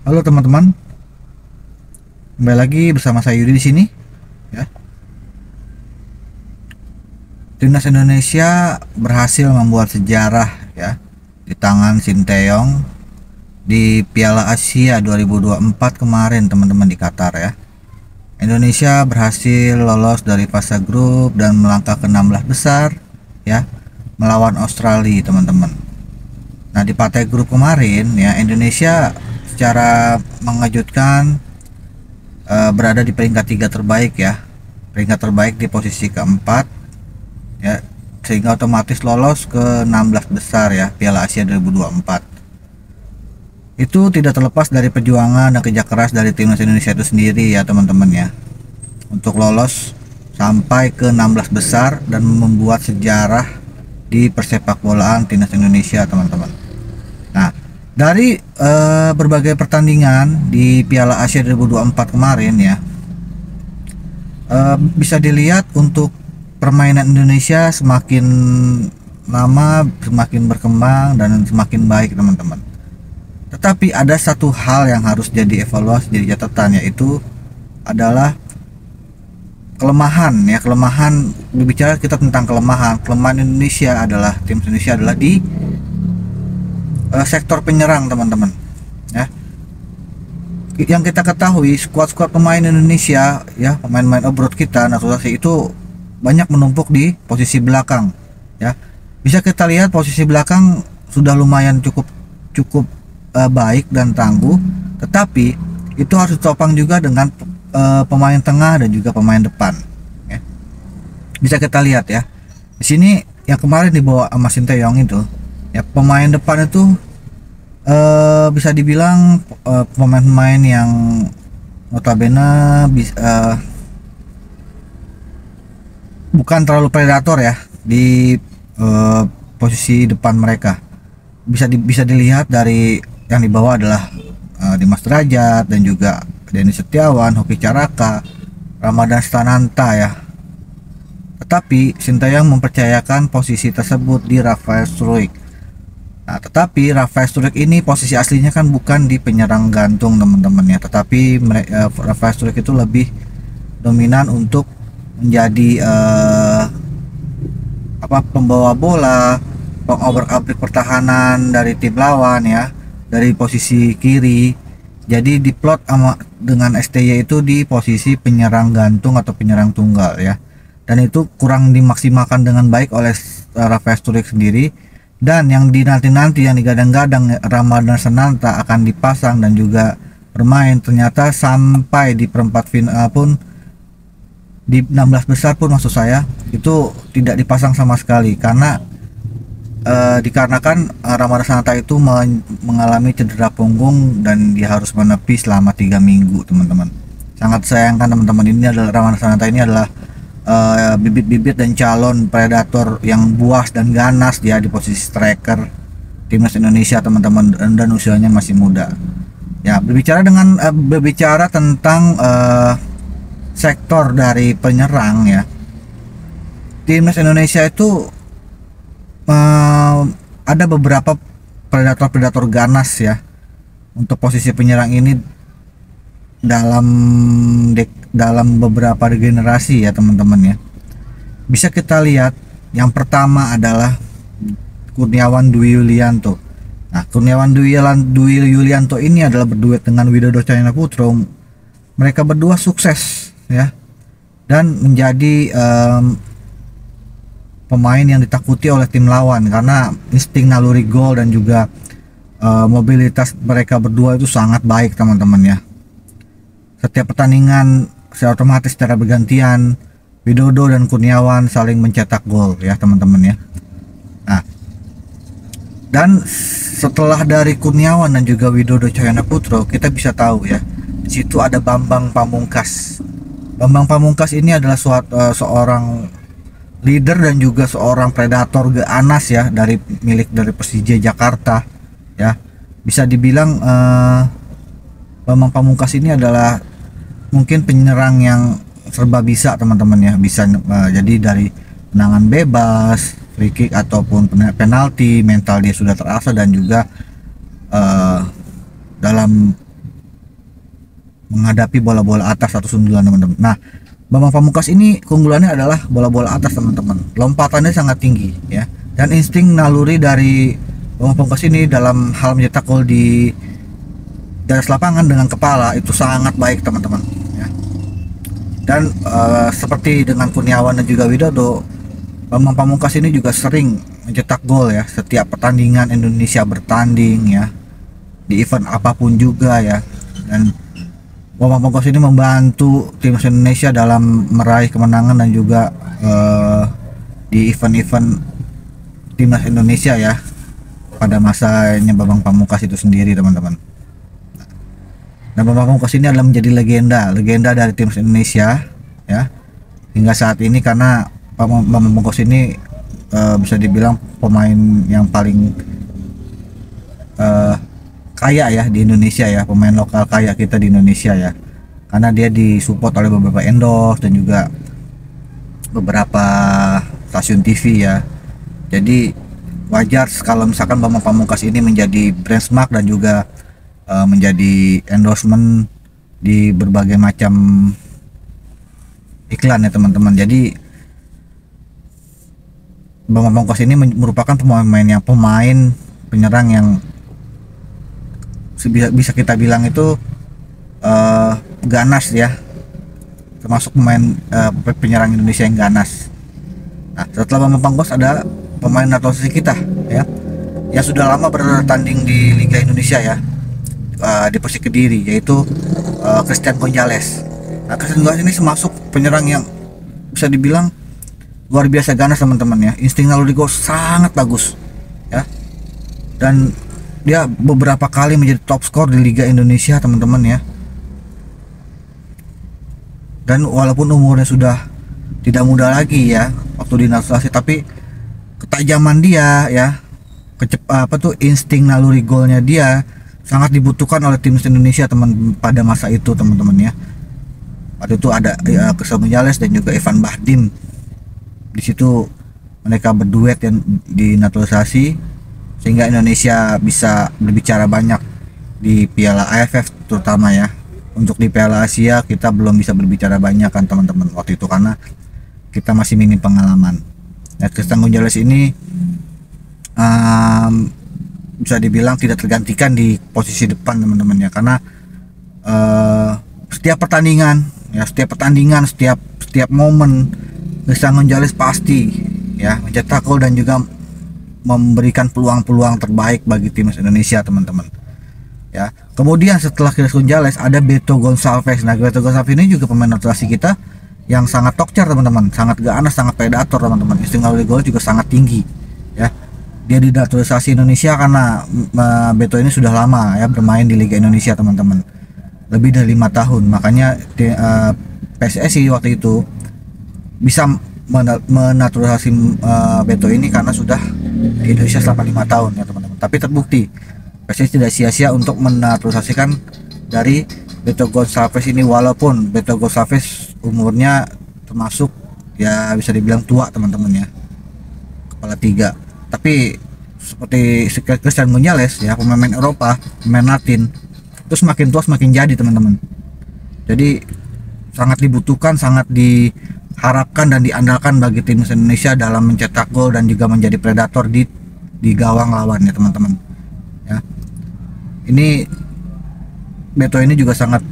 Halo teman-teman, kembali lagi bersama saya Yudi di sini. Ya, timnas Indonesia berhasil membuat sejarah ya di tangan Sinteyong di Piala Asia 2024 kemarin teman-teman di Qatar ya. Indonesia berhasil lolos dari fase grup dan melangkah ke 16 besar ya melawan Australia teman-teman. Nah di partai grup kemarin ya Indonesia secara mengejutkan berada di peringkat 3 terbaik ya, peringkat terbaik di posisi keempat ya, sehingga otomatis lolos ke 16 besar ya Piala Asia 2024. Itu tidak terlepas dari perjuangan dan kerja keras dari timnas Indonesia itu sendiri ya teman-teman ya, untuk lolos sampai ke 16 besar dan membuat sejarah di persepak bolaan timnas Indonesia teman-teman. Nah dari berbagai pertandingan di Piala Asia 2024 kemarin ya, bisa dilihat untuk permainan Indonesia semakin lama semakin berkembang dan semakin baik teman-teman. Tetapi ada satu hal yang harus jadi evaluasi, jadi catatan, yaitu adalah kelemahan ya, kelemahan. Berbicara kita tentang kelemahan Indonesia adalah, tim Indonesia adalah di sektor penyerang teman-teman ya. Yang kita ketahui skuad pemain Indonesia ya, pemain-pemain abroad kita naturalisasi itu banyak menumpuk di posisi belakang ya. Bisa kita lihat posisi belakang sudah lumayan cukup baik dan tangguh, tetapi itu harus ditopang juga dengan pemain tengah dan juga pemain depan ya. Bisa kita lihat ya di sini yang kemarin dibawa sama Sinteyong itu ya, pemain depan itu bisa dibilang pemain-pemain yang notabene bukan terlalu predator ya di posisi depan mereka. Bisa dilihat dari yang dibawa adalah Dimas Derajat dan juga Denny Setiawan, Hoki Caraka, Ramadan Stananta ya. Tetapi Sinteyong mempercayakan posisi tersebut di Rafael Struijk. Nah, tetapi Rafael Struijk ini posisi aslinya kan bukan di penyerang gantung teman-teman ya, tetapi Rafael Struijk itu lebih dominan untuk menjadi pembawa bola, pengobrak-abrik pertahanan dari tim lawan ya, dari posisi kiri. Jadi diplot dengan STY itu di posisi penyerang gantung atau penyerang tunggal ya, dan itu kurang dimaksimalkan dengan baik oleh Rafael Struijk sendiri. Dan yang dinanti-nanti, yang digadang-gadang Ramadan Sananta akan dipasang dan juga bermain, ternyata sampai di perempat final pun, di 16 besar pun maksud saya, itu tidak dipasang sama sekali karena dikarenakan Ramadan Sananta itu mengalami cedera punggung dan dia harus menepi selama 3 minggu teman-teman. Sangat sayangkan teman-teman, ini adalah Ramadan Sananta ini adalah bibit-bibit dan calon predator yang buas dan ganas dia di posisi striker timnas Indonesia teman-teman, dan usianya masih muda ya. Berbicara tentang sektor dari penyerang ya, timnas Indonesia itu ada beberapa predator ganas ya untuk posisi penyerang ini dalam beberapa generasi ya teman-teman ya. Bisa kita lihat yang pertama adalah Kurniawan Dwi Yulianto. Nah, Kurniawan Dwi Yulianto ini adalah berduet dengan Widodo Cahyono Putro. Mereka berdua sukses ya dan menjadi pemain yang ditakuti oleh tim lawan karena insting naluri gol dan juga mobilitas mereka berdua itu sangat baik teman-teman ya. Setiap pertandingan secara otomatis, secara bergantian, Widodo dan Kurniawan saling mencetak gol ya teman-teman ya. Nah, dan setelah dari Kurniawan dan juga Widodo Cahyono Putro, kita bisa tahu ya, di situ ada Bambang Pamungkas. Bambang Pamungkas ini adalah seorang leader dan juga seorang predator ganas ya, milik dari Persija Jakarta ya. Bisa dibilang Bambang Pamungkas ini adalah mungkin penyerang yang serba bisa teman-teman ya. Bisa jadi dari tendangan bebas, free kick ataupun penalti, mental dia sudah terasa, dan juga dalam menghadapi bola-bola atas atau sundulan teman-teman. Nah, Bambang Pamungkas ini keunggulannya adalah bola-bola atas teman-teman. Lompatannya sangat tinggi ya. Dan insting naluri dari Bambang Pamungkas ini dalam hal mencetak gol di garis lapangan dengan kepala itu sangat baik teman-teman ya. Dan seperti dengan Kurniawan dan juga Widodo, Bambang Pamungkas ini juga sering mencetak gol ya setiap pertandingan Indonesia bertanding ya, di event apapun juga ya. Dan Bambang Pamungkas ini membantu timnas Indonesia dalam meraih kemenangan dan juga di event-event timnas Indonesia ya pada masanya Bambang Pamungkas itu sendiri teman-teman. Dan Bambang Pamungkas ini adalah menjadi legenda dari timnas Indonesia ya hingga saat ini, karena Bambang Pamungkas ini bisa dibilang pemain yang paling kaya ya di Indonesia ya, pemain lokal kaya kita di Indonesia ya, karena dia disupport oleh beberapa endorse dan juga beberapa stasiun TV ya. Jadi wajar kalau misalkan Bambang Pamungkas ini menjadi brand smart dan juga menjadi endorsement di berbagai macam iklan ya teman-teman. Jadi Bambang Pamungkas ini merupakan pemain penyerang yang bisa kita bilang itu ganas ya, termasuk pemain penyerang Indonesia yang ganas. Nah, setelah Bambang Pamungkas ada pemain naturalisasi kita ya, yang sudah lama bertanding di Liga Indonesia ya, di Persik Kediri, yaitu Christian Gonzalez. Nah, Christian Gonzalez ini termasuk penyerang yang bisa dibilang luar biasa ganas teman-teman ya, insting naluri gol sangat bagus ya, dan dia beberapa kali menjadi top skor di Liga Indonesia teman-teman ya. Dan walaupun umurnya sudah tidak muda lagi ya waktu dinaturalisasi, tapi ketajaman dia ya, insting naluri golnya dia sangat dibutuhkan oleh timnas Indonesia pada masa itu teman-teman ya. Waktu itu ada Christian Gonzalez dan juga Evan Bahdim. Di situ mereka berduet yang dinaturalisasi sehingga Indonesia bisa berbicara banyak di Piala AFF terutama ya. Untuk di Piala Asia kita belum bisa berbicara banyak kan teman-teman waktu itu, karena kita masih minim pengalaman. Nah, Christian Gonzalez ini bisa dibilang tidak tergantikan di posisi depan teman-teman ya, karena setiap pertandingan, setiap momen Christian Gonzalez pasti ya mencetak gol dan juga memberikan peluang-peluang terbaik bagi timnas Indonesia teman-teman ya. Kemudian setelah Christian Gonzalez ada Beto Gonçalves. Nah, Beto Gonçalves ini juga pemain naturalisasi kita yang sangat tokcer teman-teman, sangat ganas, sangat predator teman-teman. Insting naluri gol juga sangat tinggi ya. Dia dinaturalisasi Indonesia karena Beto ini sudah lama ya bermain di Liga Indonesia teman-teman, lebih dari 5 tahun. Makanya PSSI waktu itu bisa menaturalisasi Beto ini karena sudah di Indonesia selama 5 tahun ya teman-teman. Tapi terbukti PSSI tidak sia-sia untuk menaturalisasikan dari Beto Gonçalves ini, walaupun Beto Gonçalves umurnya termasuk ya bisa dibilang tua teman-teman ya, kepala 3. Tapi seperti Christian Gonzalez ya, pemain Eropa, pemain Latin, terus semakin tua semakin jadi teman-teman. Jadi sangat dibutuhkan, sangat diharapkan dan diandalkan bagi timnas Indonesia dalam mencetak gol dan juga menjadi predator di gawang lawan ya teman-teman ya. Ini Beto ini juga sangat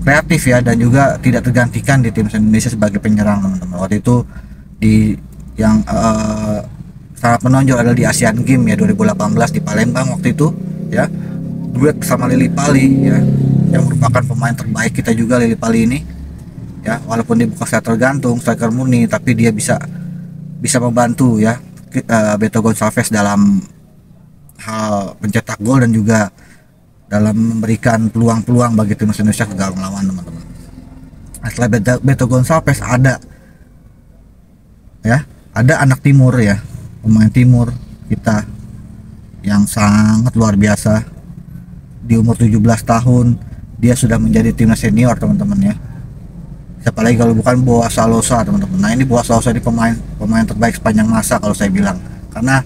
kreatif ya, dan juga tidak tergantikan di timnas Indonesia sebagai penyerang teman-teman. Waktu itu yang sangat menonjol adalah di Asian Games ya 2018 di Palembang waktu itu ya, duet sama Lily Pali ya, yang merupakan pemain terbaik kita juga Lily Pali ini ya. Walaupun dia bukan striker tergantung, striker murni, tapi dia bisa membantu ya Beto Gonçalves dalam hal pencetak gol dan juga dalam memberikan peluang-peluang bagi timnas Indonesia ke gawang lawan teman-teman. Nah, setelah Beto Gonçalves ada anak timur ya, pemain timur kita yang sangat luar biasa. Di umur 17 tahun dia sudah menjadi timnas senior teman-teman ya. Siapa lagi kalau bukan Boas Salosa teman-teman. Nah, ini Boas Salosa ini pemain terbaik sepanjang masa kalau saya bilang, karena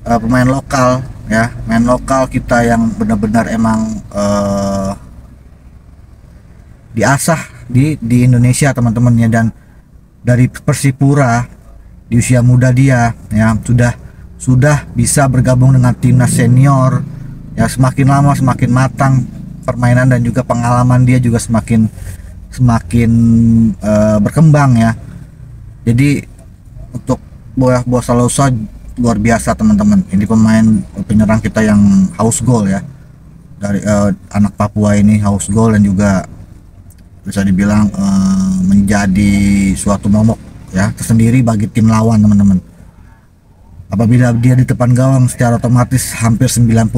pemain lokal ya, main lokal kita yang benar-benar emang diasah di Indonesia teman-temannya, dan dari Persipura di usia muda dia ya sudah bisa bergabung dengan timnas senior ya. Semakin lama semakin matang permainan dan juga pengalaman dia juga semakin berkembang ya. Jadi untuk Boa Salosa luar biasa teman-teman. Ini pemain penyerang kita yang haus gol ya, dari anak Papua ini haus gol, dan juga bisa dibilang menjadi suatu momok ya tersendiri bagi tim lawan teman-teman. Apabila dia di depan gawang, secara otomatis hampir 99%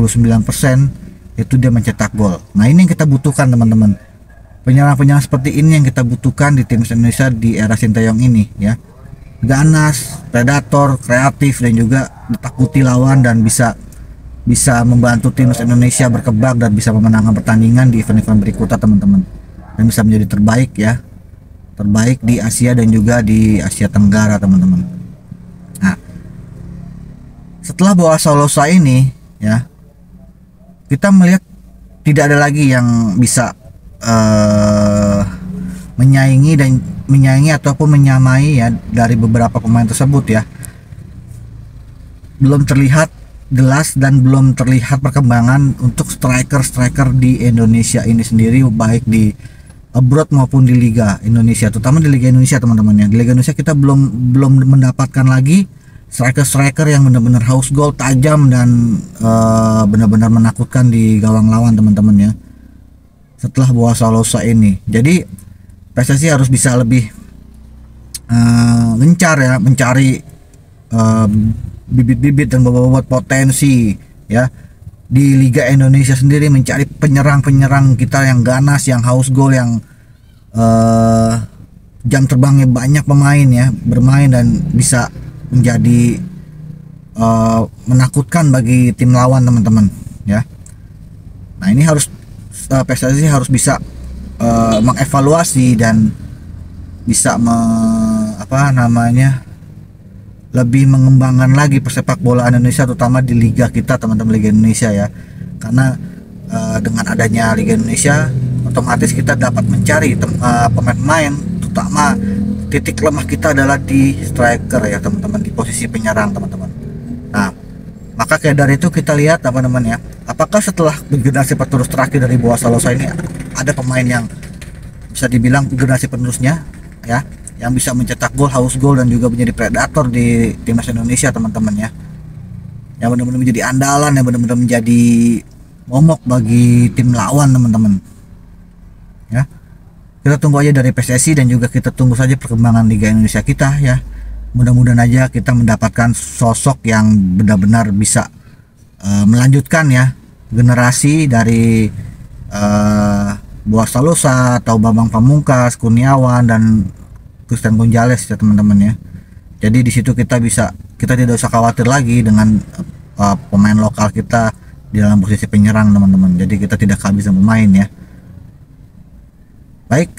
itu dia mencetak gol. Nah, ini yang kita butuhkan teman-teman. Penyerang-penyerang seperti ini yang kita butuhkan di tim Indonesia di era Sinteyong ini ya. Ganas, predator, kreatif, dan juga ditakuti lawan, dan bisa membantu timnas Indonesia berkembang dan bisa memenangkan pertandingan di event-event berikutnya teman-teman, dan bisa menjadi terbaik ya, terbaik di Asia dan juga di Asia Tenggara teman-teman. Nah, setelah Boa Salosa ini ya, kita melihat tidak ada lagi yang bisa menyaingi ataupun menyamai ya dari beberapa pemain tersebut ya. Belum terlihat jelas dan belum terlihat perkembangan untuk striker di Indonesia ini sendiri, baik di abroad maupun di Liga Indonesia, terutama di Liga Indonesia teman-teman ya. Di Liga Indonesia kita belum mendapatkan lagi striker yang benar-benar haus gol, tajam, dan benar-benar menakutkan di gawang lawan teman-teman ya. Setelah Boa Salosa ini, jadi PSSI harus bisa lebih gencar ya, mencari bibit-bibit dan bobot potensi ya di Liga Indonesia sendiri, mencari penyerang kita yang ganas, yang haus gol, yang jam terbangnya banyak pemain ya, bermain dan bisa menjadi menakutkan bagi tim lawan teman-teman ya. Nah, ini harus PSSI harus bisa mengevaluasi dan bisa lebih mengembangkan lagi persepak bolaan Indonesia, terutama di liga kita teman-teman, Liga Indonesia ya. Karena dengan adanya Liga Indonesia, otomatis kita dapat mencari pemain-pemain, terutama titik lemah kita adalah di striker ya teman-teman, di posisi penyerang teman-teman. Nah, maka kayak dari itu kita lihat apakah setelah generasi penerus terakhir dari Boa Salosa ini ada pemain yang bisa dibilang generasi penerusnya ya, yang bisa mencetak gol, haus gol, dan juga menjadi predator di timnas Indonesia teman-teman ya, yang benar-benar menjadi andalan, yang benar-benar menjadi momok bagi tim lawan teman-teman ya. Kita tunggu aja dari PSSI, dan juga kita tunggu saja perkembangan Liga Indonesia kita ya. Mudah-mudahan aja kita mendapatkan sosok yang benar-benar bisa melanjutkan ya generasi dari Boa Salosa atau Bambang Pamungkas, Kurniawan, dan Christian Gonzalez ya teman-teman ya. Jadi di situ kita tidak usah khawatir lagi dengan pemain lokal kita di dalam posisi penyerang teman-teman. Jadi kita tidak kehabisan pemain ya. Baik,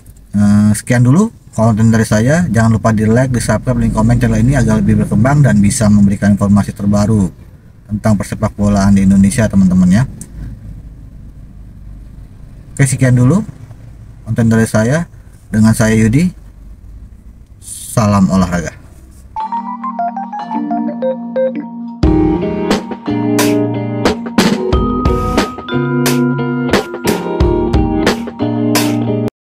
sekian dulu konten dari saya. Jangan lupa di like, di subscribe, dan komen channel ini agar lebih berkembang dan bisa memberikan informasi terbaru tentang persepak bolaan di Indonesia teman-teman ya. Oke, sekian dulu konten dari saya, dengan saya Yudi. Salam olahraga.